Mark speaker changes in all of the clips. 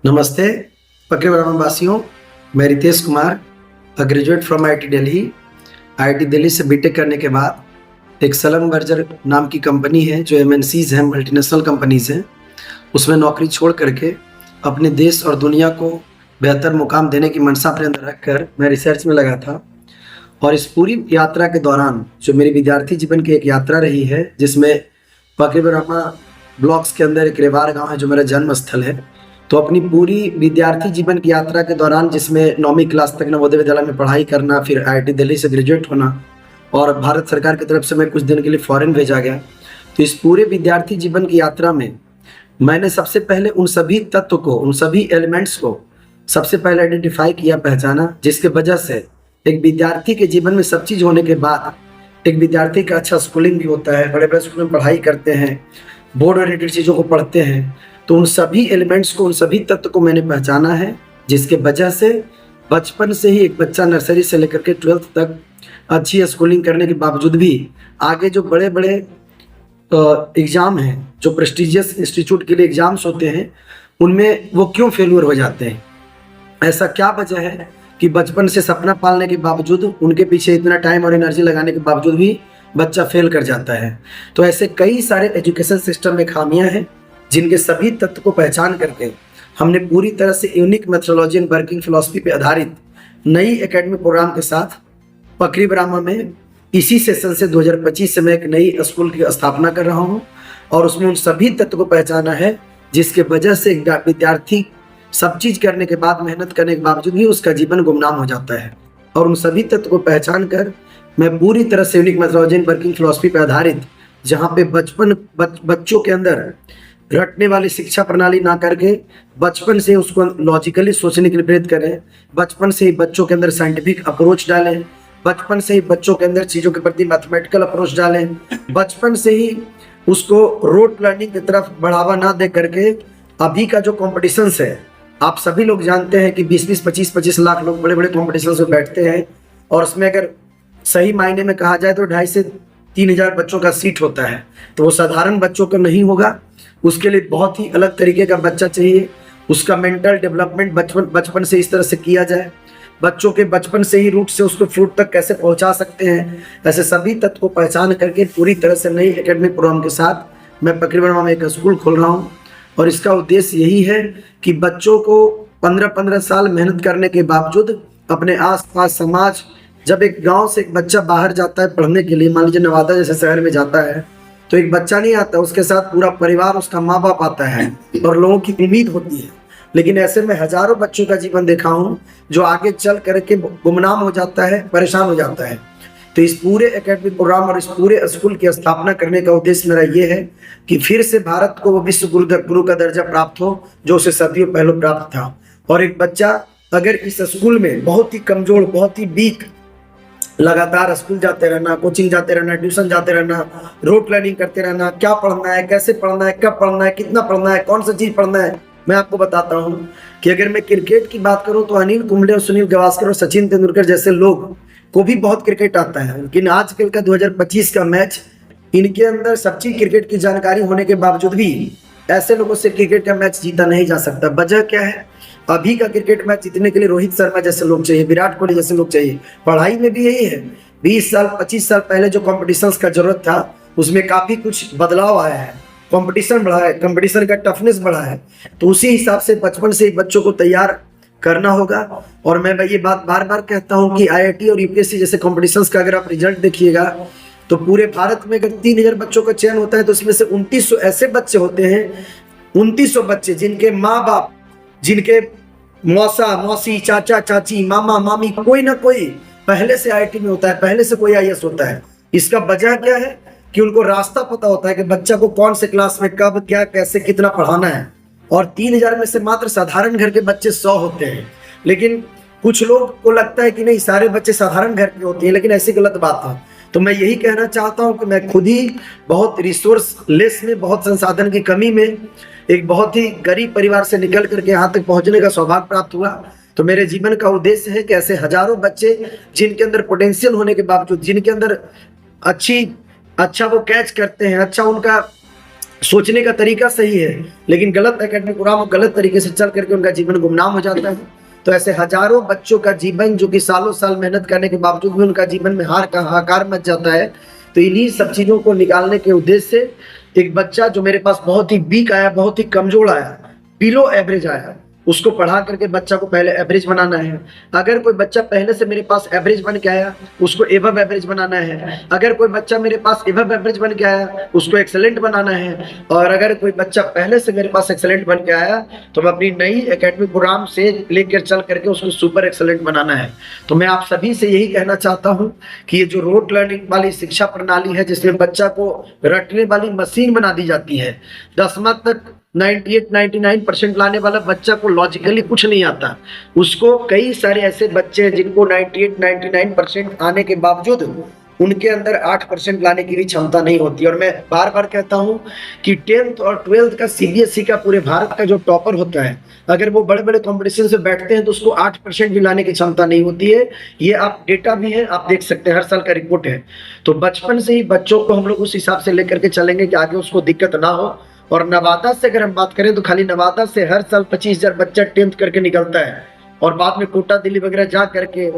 Speaker 1: नमस्ते पकड़े वासियों, मैं Ritesh Kumar, graduate from IT Delhi. IT Delhi से बीटेक करने के बाद एक सलन बर्जर नाम की कंपनी है जो एमएनसीज हैं, मल्टीनेशनल कंपनीज हैं, उसमें नौकरी छोड़ करके अपने देश और दुनिया को बेहतर मुकाम देने की मंशा अपने अंदर रखकर मैं रिसर्च में लगा था। और इस पूरी यात्रा के दौरान जो मेरी विद्यार्थी जीवन की एक यात्रा रही है, जिसमें पकड़े ब्लॉक्स के अंदर एक रेवार गाँव है जो मेरा जन्म स्थल है, तो अपनी पूरी विद्यार्थी जीवन की यात्रा के दौरान, जिसमें 9वीं क्लास तक नवोदय विद्यालय में पढ़ाई करना, फिर आईटी दिल्ली से ग्रेजुएट होना और भारत सरकार की तरफ से मैं कुछ दिन के लिए फॉरेन भेजा गया। तो इस पूरे विद्यार्थी जीवन की यात्रा में मैंने सबसे पहले उन सभी तत्व को, उन सभी एलिमेंट्स को सबसे पहले आइडेंटिफाई किया, पहचाना, जिसके वजह से एक विद्यार्थी के जीवन में सब चीज़ होने के बाद एक विद्यार्थी का अच्छा स्कूलिंग भी होता है, बड़े बड़े स्कूल में पढ़ाई करते हैं, बोर्ड ओरिएंटेड चीज़ों को पढ़ते हैं। तो उन सभी एलिमेंट्स को, उन सभी तत्व को मैंने पहचाना है, जिसके वजह से बचपन से ही एक बच्चा नर्सरी से लेकर के 12th तक अच्छी स्कूलिंग करने के बावजूद भी आगे जो बड़े बड़े एग्ज़ाम हैं, जो प्रेस्टिजियस इंस्टीट्यूट के लिए एग्ज़ाम्स होते हैं, उनमें वो क्यों फेल्यूर हो जाते हैं। ऐसा क्या वजह है कि बचपन से सपना पालने के बावजूद, उनके पीछे इतना टाइम और एनर्जी लगाने के बावजूद भी बच्चा फेल कर जाता है। तो ऐसे कई सारे एजुकेशन सिस्टम में खामियां हैं, जिनके सभी तत्व को पहचान करके हमने पूरी तरह से unique methodology and working philosophy पे आधारित नई एकेडमिक प्रोग्राम के साथ पकड़ी ब्राह्मा में इसी सेशन से 2025 से मैं एक नई स्कूल की स्थापना कर रहा हूँ। और उसमें उन सभी तत्व को पहचाना है, जिसके वजह से एक विद्यार्थी सब चीज़ करने के बाद, मेहनत करने के बावजूद भी उसका जीवन गुमनाम हो जाता है। और उन सभी तत्व को पहचान कर मैं पूरी तरह से unique methodology and working philosophy पर आधारित, जहाँ पे बच्चों के अंदर रटने वाली शिक्षा प्रणाली ना करके बचपन से उसको लॉजिकली सोचने के लिए प्रेरित करें, बचपन से ही बच्चों के अंदर साइंटिफिक अप्रोच डालें, बचपन से ही बच्चों के अंदर चीज़ों के प्रति मैथमेटिकल अप्रोच डालें, बचपन से ही उसको रोट लर्निंग की तरफ बढ़ावा ना दे करके। अभी का जो कॉम्पिटिशन्स है, आप सभी लोग जानते हैं कि 20-20, 25-25 लाख लोग बड़े बड़े कॉम्पिटिशन्स में बैठते हैं, और उसमें अगर सही मायने में कहा जाए तो 2,500 से 3,000 बच्चों का सीट होता है। तो वो साधारण बच्चों का नहीं होगा, उसके लिए बहुत ही अलग तरीके का बच्चा चाहिए। उसका मेंटल डेवलपमेंट बचपन से इस तरह से किया जाए, बच्चों के बचपन से ही रूट से उसको फ्रूट तक कैसे पहुंचा सकते हैं। ऐसे सभी तत्व को पहचान करके पूरी तरह से नई एकेडमिक प्रोग्राम के साथ मैं पकड़ी ब्राह्मा में एक स्कूल खोल रहा हूँ। और इसका उद्देश्य यही है कि बच्चों को 15-15 साल मेहनत करने के बावजूद अपने आसपास समाज, जब एक गांव से एक बच्चा बाहर जाता है पढ़ने के लिए, मान लीजिए नवादा जैसे शहर में जाता है, तो एक बच्चा नहीं आता, उसके साथ पूरा परिवार, उसका माँ बाप आता है और लोगों की उम्मीद होती है। लेकिन ऐसे में हजारों बच्चों का जीवन देखा हूँ जो आगे चल करके गुमनाम हो जाता है, परेशान हो जाता है। तो इस पूरे एकेडमिक प्रोग्राम और इस पूरे स्कूल की स्थापना करने का उद्देश्य मेरा ये है कि फिर से भारत को वो विश्व गुरु का दर्जा प्राप्त हो जो उसे सदियों पहले प्राप्त था। और एक बच्चा अगर इस स्कूल में बहुत ही कमजोर, बहुत ही वीक, लगातार स्कूल जाते रहना, कोचिंग जाते रहना, ट्यूशन जाते रहना, रोट लर्निंग करते रहना, क्या पढ़ना है, कैसे पढ़ना है, कब पढ़ना है, कितना पढ़ना है, कौन सा चीज़ पढ़ना है। मैं आपको बताता हूँ कि अगर मैं क्रिकेट की बात करूँ तो अनिल कुंबले और सुनील गावस्कर और सचिन तेंदुलकर जैसे लोग को भी बहुत क्रिकेट आता है। लेकिन आजकल का 2025 का मैच, इनके अंदर सच्ची क्रिकेट की जानकारी होने के बावजूद भी ऐसे लोगों से क्रिकेट का मैच जीता नहीं जा सकता। वजह क्या है? अभी का क्रिकेट मैच जीतने के लिए रोहित शर्मा जैसे लोग चाहिए, विराट कोहली जैसे लोग चाहिए। पढ़ाई में भी यही है। 20 साल 25 साल पहले जो कॉम्पिटिशन्स का जरूरत था, उसमें काफ़ी कुछ बदलाव आया है, कंपटीशन बढ़ा है, कंपटीशन का टफनेस बढ़ा है। तो उसी हिसाब से बचपन से ही बच्चों को तैयार करना होगा। और मैं ये बात बार बार कहता हूँ कि IIT और UPSC जैसे कॉम्पिटिशन्स का अगर आप रिजल्ट देखिएगा तो पूरे भारत में अगर 3,000 बच्चों का चयन होता है तो उसमें से 2900 ऐसे बच्चे होते हैं, 2900 बच्चे जिनके माँ बाप, जिनके मौसा मौसी, चाचा चाची, मामा मामी, कोई ना कोई पहले से IIT में होता है, पहले से कोई IAS होता है। इसका वजह क्या है कि उनको रास्ता पता होता है कि बच्चा को कौन से क्लास में कब, क्या, कैसे, कितना पढ़ाना है। और 3,000 में से मात्र साधारण घर के बच्चे 100 होते हैं। लेकिन कुछ लोग को लगता है कि नहीं, सारे बच्चे साधारण घर के होते हैं, लेकिन ऐसी गलत बात है। तो मैं यही कहना चाहता हूं कि मैं खुद ही बहुत रिसोर्स लेस में, बहुत संसाधन की कमी में, एक बहुत ही गरीब परिवार से निकल करके यहाँ तक पहुँचने का सौभाग्य प्राप्त हुआ। तो मेरे जीवन का उद्देश्य है कि ऐसे हजारों बच्चे जिनके अंदर पोटेंशियल होने के बावजूद, जिनके अंदर अच्छा वो कैच करते हैं, अच्छा उनका सोचने का तरीका सही है, लेकिन गलत एकेडमिक प्रोग्राम और गलत तरीके से चल करके उनका जीवन गुमनाम हो जाता है। तो ऐसे हजारों बच्चों का जीवन, जो कि सालों साल मेहनत करने के बावजूद भी उनका जीवन में हार का हाहाकार मच जाता है। तो इन्हीं सब चीज़ों को निकालने के उद्देश्य से एक बच्चा जो मेरे पास बहुत ही वीक आया, बहुत ही कमजोर आया, बिलो एवरेज आया, उसको पढ़ा करके बच्चा को पहले एवरेज बनाना है। अगर कोई बच्चा पहले से मेरे पास एवरेज बन के आया, उसको एबव एवरेज बनाना है। अगर कोई बच्चा मेरे पास एबव एवरेज बन के आया, उसको एक्सेलेंट बनाना है। और अगर कोई बच्चा पहले से मेरे पास एक्सेलेंट बन के आया, तो मैं अपनी नई एकेडमिक प्रोग्राम से लेकर चल करके उसको सुपर एक्सेलेंट बनाना है। तो मैं आप सभी से यही कहना चाहता हूँ कि ये जो रोट लर्निंग वाली शिक्षा प्रणाली है, जिसमें बच्चा को रटने वाली मशीन बना दी जाती है, 10वीं तक 98-99% लाने वाला बच्चा को लॉजिकली कुछ नहीं आता। उसको कई सारे ऐसे बच्चे हैं जिनको 98-99% आने के बावजूद उनके अंदर 8% लाने की भी क्षमता नहीं होती। और मैं बार बार कहता हूं कि 10th और 12th का सीबीएसई का पूरे भारत का जो टॉपर होता है, अगर वो बड़े बड़े कंपटीशन से बैठते हैं तो उसको 8% भी लाने की क्षमता नहीं होती है। ये आप डेटा भी है, आप देख सकते हैं, हर साल का रिपोर्ट है। तो बचपन से ही बच्चों को हम लोग उस हिसाब से लेकर के चलेंगे कि आगे उसको दिक्कत ना हो। और नवादा से अगर हम बात करें तो खाली नवादा से हर साल 25,000 बच्चा 10th करके निकलता है, और बाद में कोटा दिल्ली वगैरह जा करके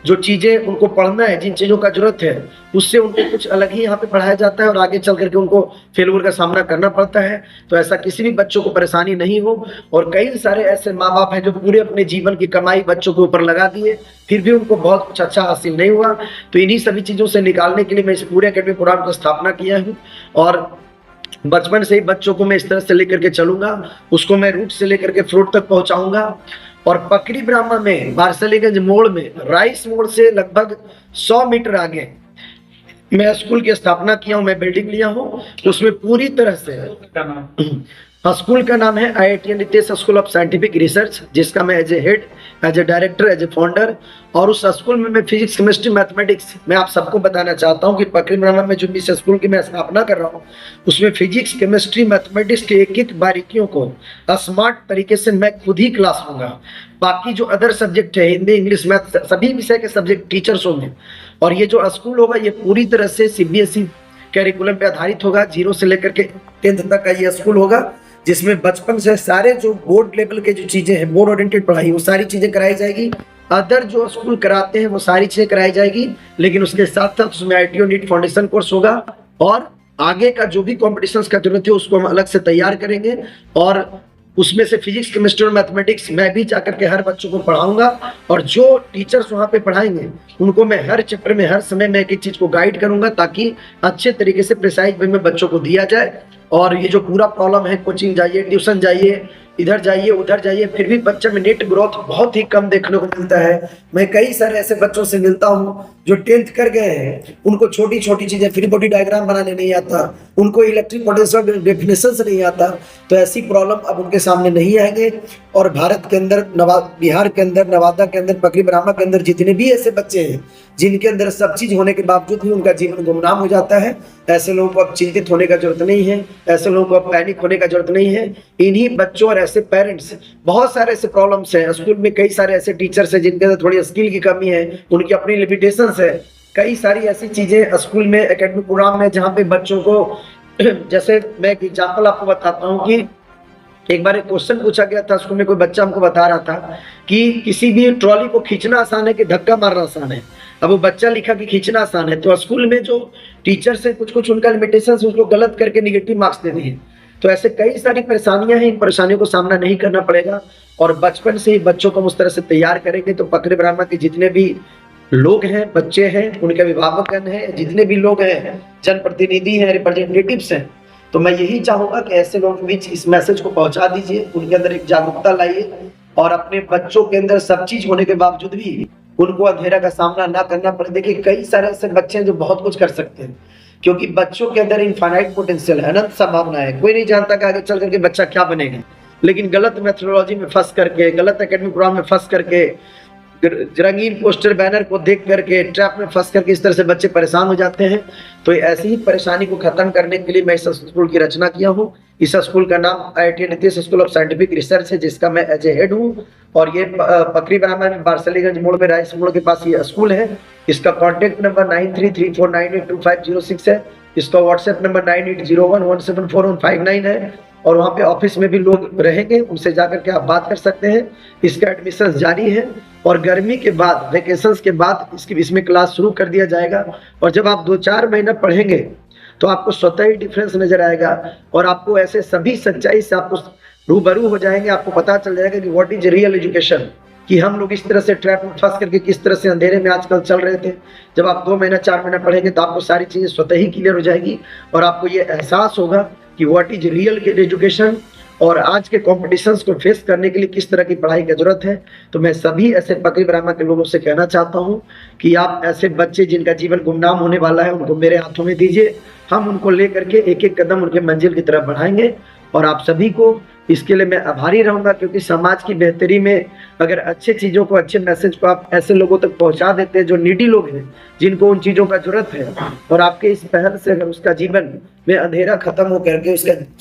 Speaker 1: जो चीजें उनको पढ़ना है, जिन चीजों का जरूरत है, उससे उनको कुछ अलग ही यहाँ पे पढ़ाया जाता है, और आगे चल करके उनको फेलुअर का सामना करना पड़ता है। तो ऐसा किसी भी बच्चों को परेशानी नहीं हो। और कई सारे ऐसे माँ बाप हैं जो पूरे अपने जीवन की कमाई बच्चों के ऊपर लगा दिए, फिर भी उनको बहुत कुछ अच्छा हासिल नहीं हुआ। तो इन्हीं सभी चीजों से निकालने के लिए मैं इस पूरे एकेडमिक प्रोग्राम की स्थापना किया हूँ। और बचपन से ही बच्चों को मैं इस तरह से लेकर के चलूंगा, उसको मैं रूट से लेकर के फ्रूट तक पहुंचाऊंगा। और पकड़ी ब्राह्मण में बारसलीगंज मोड़ में, राइस मोड़ से लगभग 100 मीटर आगे मैं स्कूल की स्थापना किया हूं, मैं बिल्डिंग लिया हूं। उसमें पूरी तरह से स्कूल का नाम है IIT Nitesh school of scientific research, जिसका मैं as a head, as a director, as a founder. और उस स्कूल में मैं फिजिक्स, केमिस्ट्री, मैथमेटिक्स, मैं आप सबको बताना चाहता हूं कि पकड़ी ब्राह्मण में जो इस स्कूल की मैं स्थापना कर रहा हूं, उसमें फिजिक्स, केमिस्ट्री, मैथमेटिक्स के एक एक बारीकियों को स्मार्ट तरीके से मैं खुद ही क्लास लूंगा। बाकी जो अदर सब्जेक्ट है, हिंदी, इंग्लिश, मैथ, सभी विषय के सब्जेक्ट टीचर्स होंगे। और ये जो स्कूल होगा ये पूरी तरह से CBSE कैरिकुलम पे आधारित होगा। 0 से लेकर के 10th तक का ये स्कूल होगा, जिसमें बचपन से सारे जो बोर्ड लेवल के जो चीजें हैं, बोर्ड ओरिएंटेड पढ़ाई, वो सारी चीजें कराई जाएगी। अदर जो स्कूल कराते हैं वो सारी चीजें कराई जाएगी, लेकिन उसके साथ साथ उसमें IIT और NEET फाउंडेशन कोर्स होगा। और आगे का जो भी कॉम्पिटिशन्स का जरूरत है उसको हम अलग से तैयार करेंगे। और उसमें से फिजिक्स, केमिस्ट्री और मैथमेटिक्स मैं भी जाकर के हर बच्चों को पढ़ाऊंगा। और जो टीचर्स वहाँ पे पढ़ाएंगे उनको मैं हर चैप्टर में, हर समय में एक एक चीज को गाइड करूंगा, ताकि अच्छे तरीके से प्रिसाइज वे में बच्चों को दिया जाए। और ये जो पूरा प्रॉब्लम है, कोचिंग जाइए, ट्यूशन जाइए, इधर जाइए, उधर जाइए, फिर भी बच्चे में नेट ग्रोथ बहुत ही कम देखने को मिलता है। मैं कई सारे ऐसे बच्चों से मिलता हूँ जो 10th कर गए हैं, उनको छोटी छोटी चीजें, फ्री बॉडी डायग्राम बनाने नहीं आता, उनको इलेक्ट्रिक पोटेंशियल डेफिनेशन से नहीं आता। तो ऐसी प्रॉब्लम अब उनके सामने नहीं आएंगे। और भारत के अंदर, बिहार के अंदर, नवादा के अंदर, पकड़ी ब्राह्मण के अंदर जितने भी ऐसे बच्चे हैं जिनके अंदर सब चीज होने के बावजूद भी उनका जीवन गुमनाम हो जाता है, ऐसे लोगों को अब चिंतित होने का जरूरत नहीं है, ऐसे लोगों को अब पैनिक होने का जरूरत नहीं है। इन्हीं बच्चों और ऐसे पेरेंट्स, बहुत सारे ऐसे प्रॉब्लम्स हैं स्कूल में, कई सारे ऐसे टीचर्स हैं जिनके अंदर थोड़ी स्किल की कमी है, उनकी अपनी लिमिटेशंस है। कई सारी ऐसी चीजें स्कूल में, एकेडमिक प्रोग्राम में, जहाँ पे बच्चों को जैसे मैं एक एग्जाम्पल आपको बताता हूँ कि एक बार एक क्वेश्चन पूछा गया था स्कूल में, कोई बच्चा हमको बता रहा था कि किसी भी ट्रॉली को खींचना आसान है कि धक्का मारना आसान है। अब वो बच्चा लिखा कि खींचना आसान है, तो स्कूल में जो टीचर्स हैं कुछ उनका लिमिटेशन है, उसको गलत करके निगेटिव मार्क्स दे दिए। तो ऐसे कई सारी परेशानियां हैं, इन परेशानियों को सामना नहीं करना पड़ेगा। और बचपन से ही बच्चों को उस तरह से तैयार करेंगे तो पकड़े ब्राह्मण के जितने भी लोग हैं, बच्चे हैं, उनके अभिभावकगण हैं, जितने भी लोग हैं, जनप्रतिनिधि हैं, रिप्रेजेंटेटिव्स हैं, तो मैं यही चाहूंगा कि ऐसे लोगों के बीच इस मैसेज को पहुंचा दीजिए, उनके अंदर एक जागरूकता लाइए। और अपने बच्चों के अंदर सब चीज होने के बावजूद भी उनको अंधेरा का सामना ना करना पड़े। देखिए कई सारे ऐसे बच्चे हैं जो बहुत कुछ कर सकते हैं, क्योंकि बच्चों के अंदर इनफाइनाइट पोटेंशियल है, अनंत संभावना है। कोई नहीं जानता कि आगे चल करके बच्चा क्या बनेगा, लेकिन गलत मेथोडोलॉजी में फंस करके, गलत एकेडमिक प्रोग्राम में फंस करके, रंगीन पोस्टर बैनर को देख करके, ट्रैप में फंस करके इस तरह से बच्चे परेशान हो जाते हैं। तो ऐसी ही परेशानी को खत्म करने के लिए मैं इस स्कूल की रचना किया हूँ। इस स्कूल का नाम IIT Nitesh school of scientific research है, जिसका मैं एज ए हेड हूँ। और ये पकड़ी ब्राह्मण में बारसलीगंज मोड़ में, राइस मोड़ के पास ये स्कूल है। इसका कॉन्टेक्ट नंबर 9334982506 है। इसका व्हाट्सएप नंबर 9801174159 है और वहाँ पे ऑफिस में भी लोग रहेंगे, उनसे जाकर के आप बात कर सकते हैं। इसका एडमिशन जारी है और गर्मी के बाद, वेकेशंस के बाद इसमें क्लास शुरू कर दिया जाएगा। और जब आप 2-4 महीना पढ़ेंगे तो आपको स्वतः ही डिफरेंस नजर आएगा और आपको ऐसे सभी सच्चाई से आपको रूबरू हो जाएंगे। आपको पता चल जाएगा कि व्हाट इज रियल एजुकेशन, कि हम लोग इस तरह से ट्रैप में फंस करके किस तरह से अंधेरे में आजकल चल रहे थे। जब आप 2 महीना 4 महीना पढ़ेंगे तो आपको सारी चीजें स्वतः ही क्लियर हो जाएगी और आपको ये एहसास होगा कि व्हाट इज रियल एजुकेशन और आज के कॉम्पिटिशन्स को फेस करने के लिए किस तरह की पढ़ाई की जरूरत है। तो मैं सभी ऐसे पकड़ी ब्राह्मण के लोगों से कहना चाहता हूँ कि आप ऐसे बच्चे जिनका जीवन गुमनाम होने वाला है उनको मेरे हाथों में दीजिए, हम उनको लेकर के एक एक कदम उनके मंजिल की तरफ बढ़ाएंगे। और आप सभी को इसके लिए मैं आभारी रहूंगा, क्योंकि समाज की बेहतरी में अगर अच्छे चीज़ों को, अच्छे मैसेज को आप ऐसे लोगों तक पहुंचा देते हैं जो नीडी लोग हैं, जिनको उन चीज़ों का जरूरत है, और आपके इस पहल से अगर उसका जीवन में अंधेरा खत्म हो करके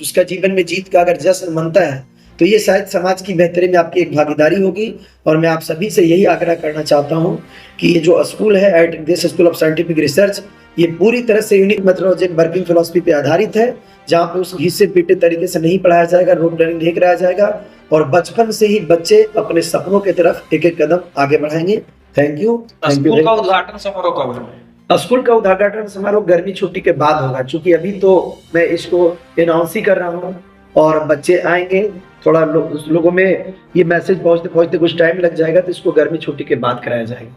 Speaker 1: उसका जीवन में जीत का अगर जश्न मनता है, तो ये शायद समाज की बेहतरी में आपकी एक भागीदारी होगी। और मैं आप सभी से यही आग्रह करना चाहता हूँ कि ये जो स्कूल है IIT देश स्कूल ऑफ साइंटिफिक रिसर्च, ये पूरी तरह से यूनिक मेथोडोलॉजी वर्किंग फिलॉसफी पे आधारित है, जहाँ पे उस घिसे पीटे तरीके से नहीं पढ़ाया जाएगा, रोड लर्निंग नहीं कराया जाएगा और बचपन से ही बच्चे अपने सपनों की तरफ एक एक कदम आगे बढ़ाएंगे। Thank you.
Speaker 2: स्कूल का उद्घाटन समारोह कब है?
Speaker 1: स्कूल का उद्घाटन समारोह गर्मी छुट्टी के बाद होगा, क्योंकि अभी तो मैं इसको अनाउंस ही कर रहा हूँ और बच्चे आएंगे, थोड़ा लोगों में ये मैसेज पहुंचते पहुंचते कुछ टाइम लग जाएगा, तो इसको गर्मी छुट्टी के बाद कराया जाएगा।